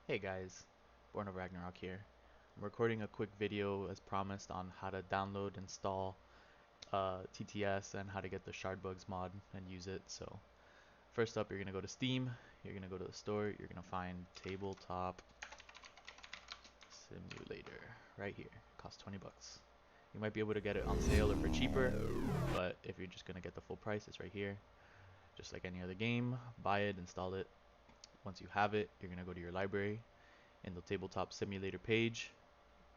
Hey guys, Born of Ragnarok here. I'm recording a quick video as promised on how to download, install TTS and how to get the Shardbugs mod and use it. So first up, you're gonna go to Steam. You're gonna go to the store. You're gonna find Tabletop Simulator right here. It costs 20 bucks. You might be able to get it on sale or for cheaper, but if you're just gonna get the full price, it's right here. Just like any other game, buy it, install it. Once you have it, you're gonna go to your library. In the Tabletop Simulator page,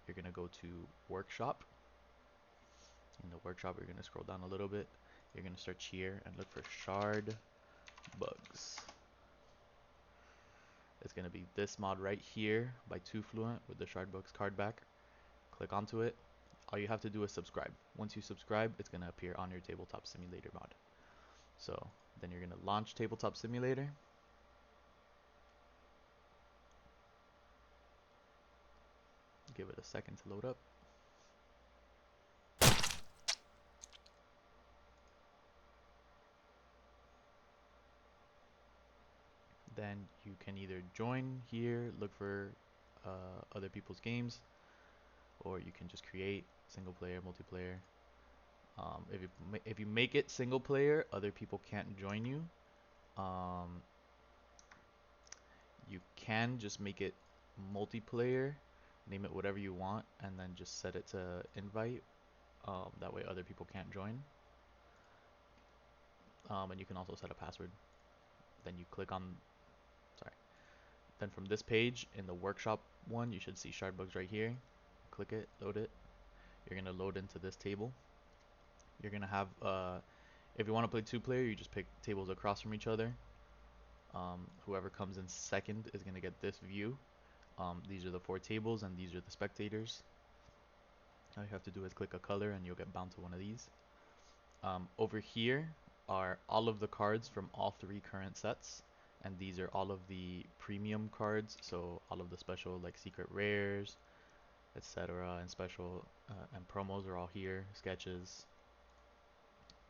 you're going to go to Workshop. In the Workshop, you're going to scroll down a little bit. You're going to search here and look for Shard Bugs. It's going to be this mod right here by Too Fluent with the Shard Bugs card back. Click onto it. All you have to do is subscribe. Once you subscribe, it's going to appear on your Tabletop Simulator mod. So then you're going to launch Tabletop Simulator. Give it a second to load up. Then you can either join here, look for other people's games, or you can just create single player, multiplayer. If you make it single player, other people can't join you. Um, you can just make it multiplayer, name it whatever you want, and then just set it to invite. That way other people can't join. And you can also set a password. Then you click on, sorry. Then from this page, in the workshop one, you should see Shardbugs right here. Click it, load it. You're gonna load into this table. You're gonna have, if you want to play two player, you just pick tables across from each other. Whoever comes in second is gonna get this view. These are the four tables and these are the spectators. All you have to do is click a color and you'll get bound to one of these. Over here are all of the cards from all three current sets, and these are all of the premium cards, so all of the special like secret rares, etc. and special and promos are all here, sketches.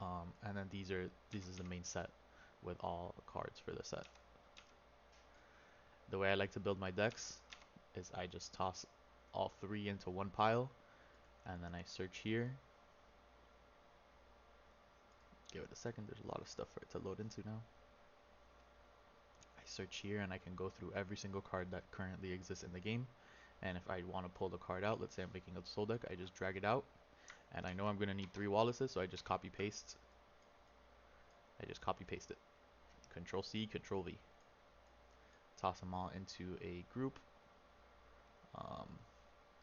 And then this is the main set with all cards for the set. The way I like to build my decks is I just toss all three into one pile, and then I search here. Give it a second, there's a lot of stuff for it to load into now. I search here and I can go through every single card that currently exists in the game. And if I want to pull the card out, let's say I'm making a soul deck, I just drag it out. And I know I'm going to need 3 Wallaces, so I just copy paste. I just copy paste it. Control C, Control V. Toss them all into a group.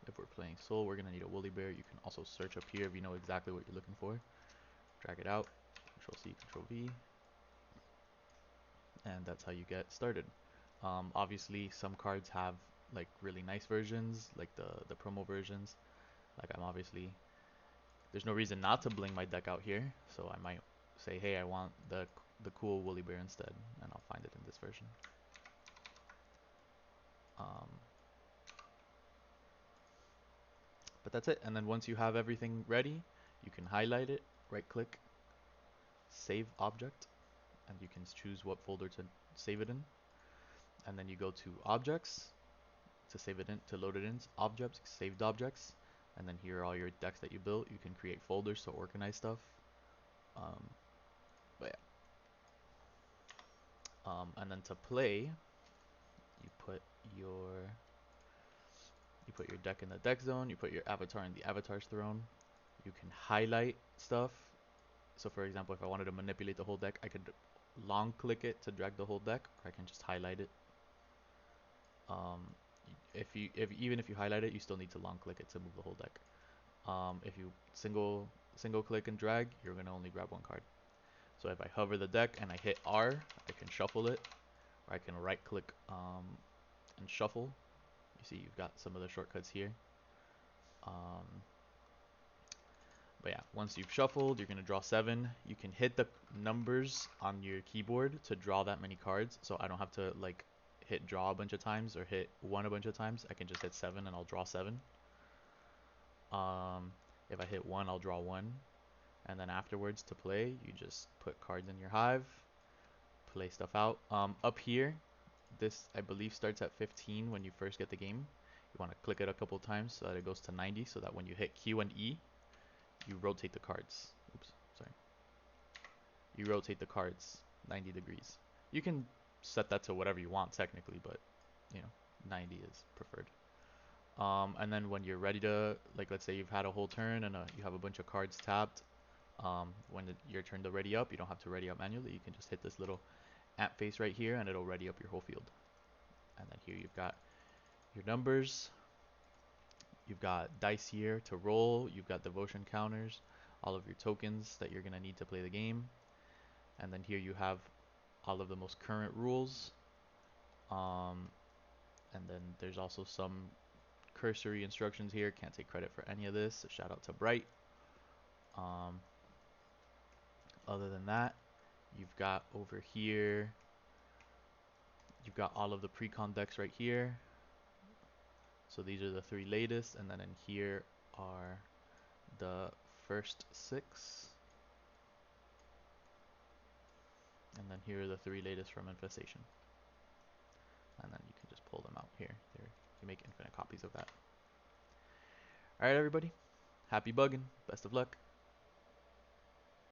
If we're playing Soul, we're going to need a Woolly Bear. You can also search up here if you know exactly what you're looking for. Drag it out. Control C, Control V. And that's how you get started. Obviously, some cards have like really nice versions, like the promo versions. Like I'm obviously, there's no reason not to bling my deck out here, so I might say, hey, I want the cool Woolly Bear instead, and I'll find it in this version. Um, but that's it. And then once you have everything ready, you can highlight it, right click, save object, and you can choose what folder to save it in. And then you go to objects to save it in, to load it in, objects, saved objects, and then here are all your decks that you built. You can create folders to organize stuff. Um, but yeah. And then to play, you put your deck in the deck zone. You put your avatar in the avatar's throne. You can highlight stuff. So for example, if I wanted to manipulate the whole deck, I could long click it to drag the whole deck, or I can just highlight it. Even if you highlight it, you still need to long click it to move the whole deck. If you single click and drag, you're gonna only grab one card. So if I hover the deck and I hit R, I can shuffle it, or I can right click and shuffle. You see you've got some of the shortcuts here. But yeah, once you've shuffled, you're gonna draw 7. You can hit the numbers on your keyboard to draw that many cards, so I don't have to like hit draw a bunch of times or hit 1 a bunch of times. I can just hit 7 and I'll draw 7. If I hit 1, I'll draw 1. And then afterwards to play, you just put cards in your hive, play stuff out. Up here, This, I believe, starts at 15 when you first get the game. You want to click it a couple times so that it goes to 90, so that when you hit Q and E, you rotate the cards. Oops, sorry. You rotate the cards 90 degrees. You can set that to whatever you want technically, but you know, 90 is preferred. And then when you're ready to, like, let's say you've had a whole turn and you have a bunch of cards tapped. When your turn to ready up, you don't have to ready up manually. You can just hit this little ant face right here, and it'll ready up your whole field. And then here you've got your numbers. You've got dice here to roll. You've got devotion counters, all of your tokens that you're gonna need to play the game. And then here you have all of the most current rules. And then there's also some cursory instructions here. Can't take credit for any of this. So shout out to Bright. Other than that, you've got over here, you've got all of the pre-con decks right here. So these are the 3 latest, and then in here are the first 6. And then here are the 3 latest from Infestation. And then you can just pull them out here. You make infinite copies of that. Alright everybody, happy bugging, best of luck.